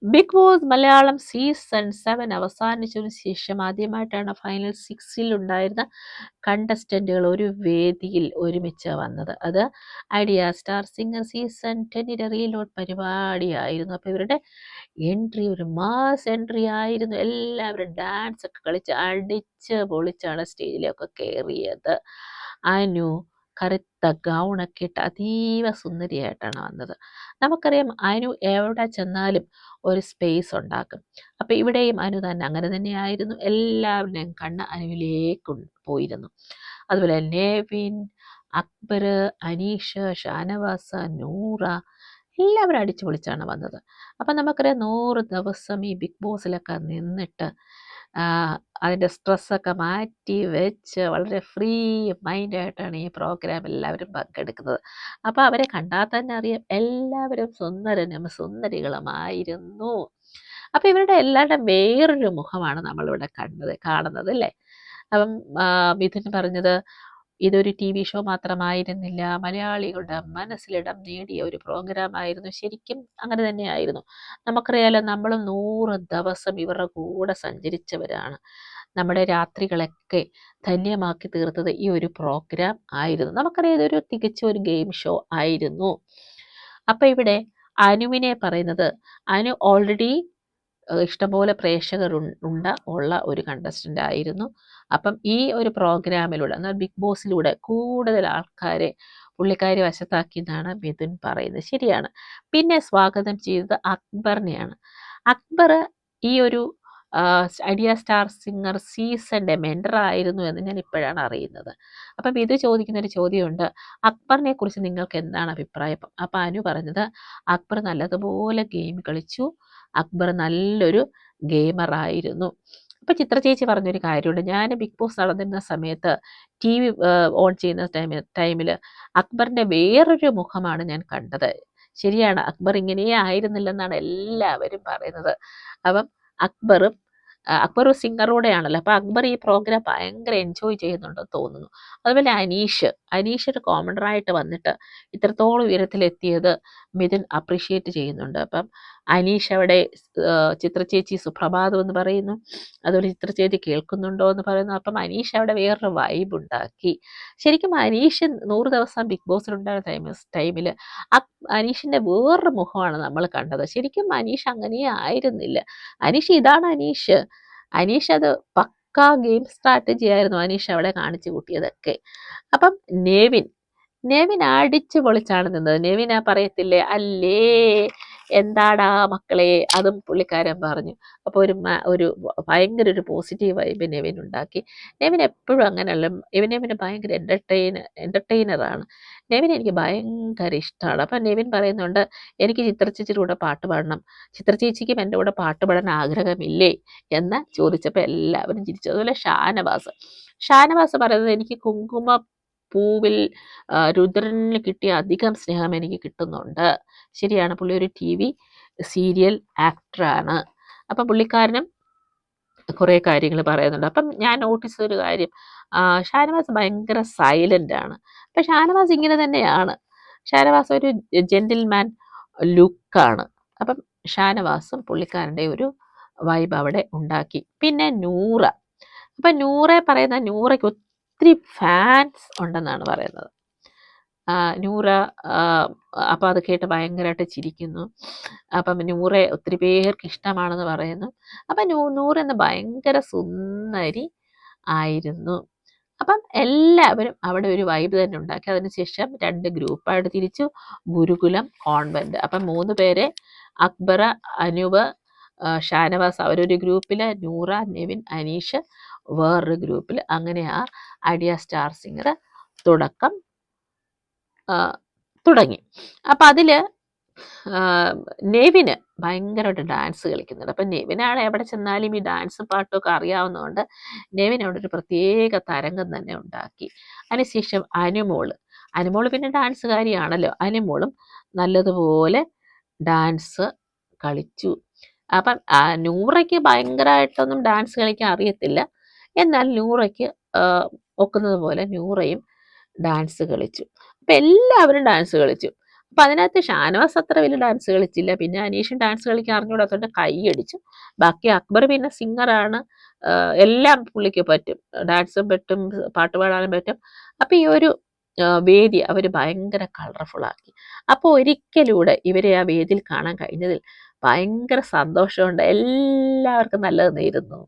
Big boss Malayalam season 7 അവസാനിച്ചതിനു ശേഷം ആദ്യമായിട്ടാണ് final 6-ൽ ഉണ്ടായിരുന്ന കണ്ടസ്റ്റന്റുകൾ ഒരു വേദിയിൽ ഒരുമിച്ച് വന്നത്. അത് idea star singer season 10 reload പരിപാടിയായിരുന്നു. അപ്പോൾ ഇവരുടെ എൻട്രി ഒരു മാസ് എൻട്രി ആയിരുന്നു. എല്ലാവരും ഡാൻസ് ഒക്കെ കളിച്ച് അടിച്ച് പൊളിച്ചാണ് സ്റ്റേജിലൊക്കെ കയറിയത്. അനു കറുത്ത ഗൗണൊക്കെ ഇട്ട് അതീവ സുന്ദരിയായിട്ടാണ് വന്നത്. നമുക്കറിയാം അനു എവിടെ ചെന്നാലും ഒരു സ്പേസ് ഉണ്ടാക്കും. അപ്പോൾ ഇവിടെയും അനു തന്നെ അങ്ങനെ തന്നെയായിരുന്നു. എല്ലാവരുടെയും കണ്ണ് അനുവിലേക്ക് പോയിരുന്നു. അതുപോലെ നെവിൻ, അക്ബർ, അനീഷ്, ഷാനവാസ, നൂറ എല്ലാവരും അടിച്ചു പൊളിച്ചാണ് വന്നത്. അപ്പം നമുക്കറിയാം 100 ദിവസം ഈ ബിഗ് ബോസിലൊക്കെ നിന്നിട്ട് അതിൻ്റെ സ്ട്രെസ്സൊക്കെ മാറ്റി വെച്ച് വളരെ ഫ്രീ മൈൻഡായിട്ടാണ് ഈ പ്രോഗ്രാം എല്ലാവരും പങ്കെടുക്കുന്നത്. അപ്പോൾ അവരെ കണ്ടാൽ തന്നെ അറിയാം എല്ലാവരും സുന്ദരനും സുന്ദരികളുമായിരുന്നു. അപ്പോൾ ഇവരുടെ എല്ലാവരുടെ വേറൊരു മുഖമാണ് നമ്മളിവിടെ കാണുന്നത് അല്ലേ. അപ്പം മിഥുൻ പറഞ്ഞത് ഇതൊരു TV ഷോ മാത്രമായിരുന്നില്ല, മലയാളികളുടെ മനസ്സിലിടം നേടിയ ഒരു പ്രോഗ്രാമായിരുന്നു. ശരിക്കും അങ്ങനെ തന്നെയായിരുന്നു. നമുക്കറിയാലോ, നമ്മളും 100 ദിവസം ഇവരുടെ കൂടെ സഞ്ചരിച്ചവരാണ്. നമ്മുടെ രാത്രികളൊക്കെ ധന്യമാക്കി തീർത്തത് ഈ ഒരു പ്രോഗ്രാം ആയിരുന്നു. നമുക്കറിയാം ഇതൊരു തികച്ചും ഒരു ഗെയിം ഷോ ആയിരുന്നു. അപ്പം ഇവിടെ അനുവിനെ പറയുന്നത്, അനു ഓൾറെഡി ഇഷ്ടംപോലെ പ്രേക്ഷകർ ഉള്ള ഒരു കണ്ടസ്റ്റൻ്റ് ആയിരുന്നു. അപ്പം ഈ ഒരു പ്രോഗ്രാമിലൂടെ എന്നാൽ ബിഗ് ബോസിലൂടെ കൂടുതൽ ആൾക്കാരെ പുള്ളിക്കാരി വശത്താക്കി എന്നാണ് മിഥുൻ പറയുന്നത്. ശരിയാണ്. പിന്നെ സ്വാഗതം ചെയ്തത് അക്ബറിനെയാണ്. അക്ബർ ഈ ഒരു ഐഡിയ സ്റ്റാർ സിംഗർ സീസണിൻ്റെ മെൻറ്ററായിരുന്നു എന്ന് ഞാൻ ഇപ്പോഴാണ് അറിയുന്നത്. അപ്പം ഇത് ചോദിക്കുന്നൊരു ചോദ്യമുണ്ട്, അക്ബറിനെ കുറിച്ച് നിങ്ങൾക്ക് എന്താണ് അഭിപ്രായം? അപ്പം അനു പറഞ്ഞത്, അക്ബർ നല്ലതുപോലെ ഗെയിം കളിച്ചു, അക്ബർ നല്ലൊരു ഗെയിമറായിരുന്നു. അപ്പം ചിത്ര ചേച്ചി പറഞ്ഞൊരു കാര്യമുണ്ട്, ഞാൻ ബിഗ് ബോസ് നടന്നിരുന്ന സമയത്ത് TV ഓൺ ചെയ്യുന്ന ടൈമിൽ അക്ബറിൻ്റെ വേറൊരു മുഖമാണ് ഞാൻ കണ്ടത്. ശരിയാണ്, അക്ബർ ഇങ്ങനെ ആയിരുന്നില്ലെന്നാണ് എല്ലാവരും പറയുന്നത്. അപ്പം അക്ബർ ഒരു സിംഗറൂടെയാണല്ലോ, അപ്പോൾ അക്ബർ ഈ പ്രോഗ്രാം ഭയങ്കര എൻജോയ് ചെയ്യുന്നുണ്ടെന്ന് തോന്നുന്നു. അതുപോലെ അനീഷ് ഒരു കോമണറായിട്ട് വന്നിട്ട് ഇത്രത്തോളം ഉയരത്തിലെത്തിയത് മിഥുൻ അപ്രീഷിയേറ്റ് ചെയ്യുന്നുണ്ട്. അപ്പം അനീഷ് അവിടെ ചിത്രചേച്ചി സുപ്രഭാതം എന്ന് പറയുന്നു, അതുപോലെ ചിത്രചേച്ചി കേൾക്കുന്നുണ്ടോ എന്ന് പറയുന്നു. അപ്പം അനീഷ് അവിടെ വേറൊരു വൈബ് ഉണ്ടാക്കി. ശരിക്കും അനീഷ് 100 ദിവസം ബിഗ് ബോസിലുണ്ടായിരുന്ന ടൈമിൽ അനീഷിൻ്റെ വേറൊരു മുഖമാണ് നമ്മൾ കണ്ടത്. ശരിക്കും അനീഷ് അങ്ങനെ ആയിരുന്നില്ല. ഇതാണ് അനീഷ് അത് പക്കാ ഗെയിം സ്ട്രാറ്റജി ആയിരുന്നു അനീഷ് അവിടെ കാണിച്ചു കൂട്ടിയതൊക്കെ. അപ്പം നെവിൻ അടിച്ചു പൊളിച്ചാണ് നിന്നത്. നെവിൻ പറയത്തില്ലേ, അല്ലേ എന്താടാ മക്കളെ, അതും പുള്ളിക്കാരൻ പറഞ്ഞു. അപ്പോൾ ഒരു ഭയങ്കര ഒരു പോസിറ്റീവ് വൈബ് നെവിൻ ഉണ്ടാക്കി. നെവിൻ എപ്പോഴും അങ്ങനെയല്ല, നെവിന് ഭയങ്കര എൻ്റർടൈനറാണ്. നെവിൻ എനിക്ക് ഭയങ്കര ഇഷ്ടമാണ്. അപ്പം നെവിൻ പറയുന്നുണ്ട്, എനിക്ക് ചിത്രചേച്ചിയുടെ കൂടെ പാട്ട് പാടണം, ചിത്രചേച്ചിക്കും എൻ്റെ കൂടെ പാട്ട് പാടാൻ ആഗ്രഹമില്ലേ എന്ന് ചോദിച്ചപ്പോൾ എല്ലാവരും ചിരിച്ചു. അതുപോലെ ഷാനവാസ് പറയുന്നത്, എനിക്ക് പൂവിൽ രുദ്രന് കിട്ടിയ അധികം സ്നേഹം എനിക്ക് കിട്ടുന്നുണ്ട്. ശരിയാണ്, പുള്ളി ഒരു TV സീരിയൽ ആക്ടറാണ്. അപ്പം പുള്ളിക്കാരനും കുറേ കാര്യങ്ങൾ പറയുന്നുണ്ട്. അപ്പം ഞാൻ നോട്ടീസ് ചെയ്തൊരു കാര്യം, ഷാനവാസ് ഭയങ്കര സൈലൻ്റ് ആണ്. അപ്പം ഷാനവാസ് ഇങ്ങനെ തന്നെയാണ്. ഷാനവാസ് ഒരു ജെന്റിൽമാൻ ലുക്കാണ്. അപ്പം ഷാനവാസും പുള്ളിക്കാരൻ്റെ ഒരു വൈബ് അവിടെ ഉണ്ടാക്കി. പിന്നെ അപ്പം നൂറയ്ക്ക് ഒത്തിരി ഫാൻസ് ഉണ്ടെന്നാണ് പറയുന്നത്. നൂറ അപ്പോൾ അത് കേട്ട് ഭയങ്കരമായിട്ട് ചിരിക്കുന്നു. അപ്പം നൂറെ ഒത്തിരി പേർക്ക് ഇഷ്ടമാണെന്ന് പറയുന്നു. അപ്പം നൂറ് എന്ന് ഭയങ്കര സുന്ദരി ആയിരുന്നു. അപ്പം എല്ലാവരും അവിടെ ഒരു വൈബ് തന്നെ ഉണ്ടാക്കി. അതിനുശേഷം 2 ഗ്രൂപ്പായിട്ട് തിരിച്ചു, ഗുരുകുലം, കോൺവെൻറ്റ്. അപ്പം 3 പേരെ അക്ബർ, അനൂപ്, ഷാനവാസ് അവരൊരു ഗ്രൂപ്പിൽ, നൂറ, നെവിൻ, അനീഷ് വേറൊരു ഗ്രൂപ്പിൽ. അങ്ങനെ ആ ഐഡിയ സ്റ്റാർ സിംഗർ തുടങ്ങി. അപ്പം അതിൽ നെവിന് ഭയങ്കരമായിട്ട് ഡാൻസ് കളിക്കുന്നുണ്ട്. അപ്പം നെവിനാണ് എവിടെ ചെന്നാലും ഈ ഡാൻസും പാട്ടുമൊക്കെ അറിയാവുന്നതുകൊണ്ട് നെവിൻ അവിടെ ഒരു പ്രത്യേക തരംഗം തന്നെ ഉണ്ടാക്കി. അതിനുശേഷം അനുമോള് പിന്നെ ഡാൻസുകാരിയാണല്ലോ, അനുമോളും നല്ലതുപോലെ ഡാൻസ് കളിച്ചു. അപ്പം നൂറയ്ക്ക് ഭയങ്കരമായിട്ടൊന്നും ഡാൻസ് കളിക്കാൻ അറിയത്തില്ല, എന്നാൽ നൂറയ്ക്ക് ഒക്കുന്നത് പോലെ നൂറയും ഡാൻസ് കളിച്ചു. അപ്പം എല്ലാവരും ഡാൻസ് കളിച്ചു. അപ്പം അതിനകത്ത് ഷാനവാസ് അത്ര വലിയ ഡാൻസ് കളിച്ചില്ല. പിന്നെ അനീഷും ഡാൻസ് കളിക്കാൻ അറിഞ്ഞുകൂടാത്തോണ്ട് കൈയടിച്ചു. ബാക്കി അക്ബർ പിന്നെ സിംഗറാണ്. എല്ലാം പുള്ളിക്ക് പറ്റും. ഡാൻസും പറ്റും, പാട്ട് പാടാനും പറ്റും. അപ്പം ഈ ഒരു വേദി അവർ ഭയങ്കര കളർഫുള്ളാക്കി. അപ്പോൾ ഒരിക്കലൂടെ ഇവരെ ആ വേദിയിൽ കാണാൻ കഴിഞ്ഞതിൽ ഭയങ്കര സന്തോഷമുണ്ട്. എല്ലാവർക്കും നല്ലത് നേരുന്നു.